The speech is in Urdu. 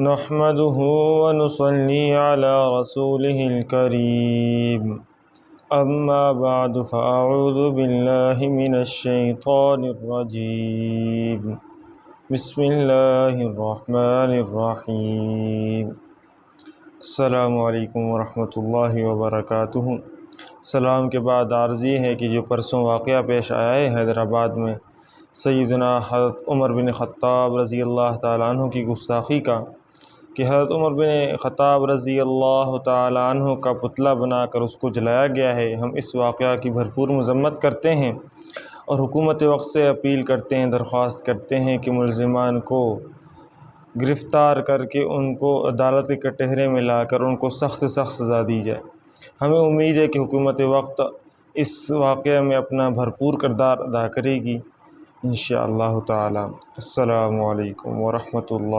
نحمده ونصلي على رسوله الكريم أما بعد فأعوذ بالله من الشيطان الرجيم بسم الله الرحمن الرحيم السلام علیکم ورحمۃ اللہ وبرکاتہ۔ سلام کے بعد عرض یہ ہے کہ جو پرسوں واقعہ پیش آیا ہے حیدرآباد میں سیدنا حضرت عمر بن خطاب رضی اللہ تعالیٰ عنہ کی گستاخی کا، کہ حضرت عمر بن خطاب رضی اللہ تعالیٰ عنہ کا پتلا بنا کر اس کو جلایا گیا ہے، ہم اس واقعہ کی بھرپور مذمت کرتے ہیں اور حکومت وقت سے اپیل کرتے ہیں، درخواست کرتے ہیں کہ ملزمان کو گرفتار کر کے ان کو عدالت کے کٹہرے میں لا کر ان کو سخت سے سخت سزا دی جائے۔ ہمیں امید ہے کہ حکومت وقت اس واقعہ میں اپنا بھرپور کردار ادا کرے گی انشاءاللہ تعالی۔ السلام علیکم ورحمۃ اللہ۔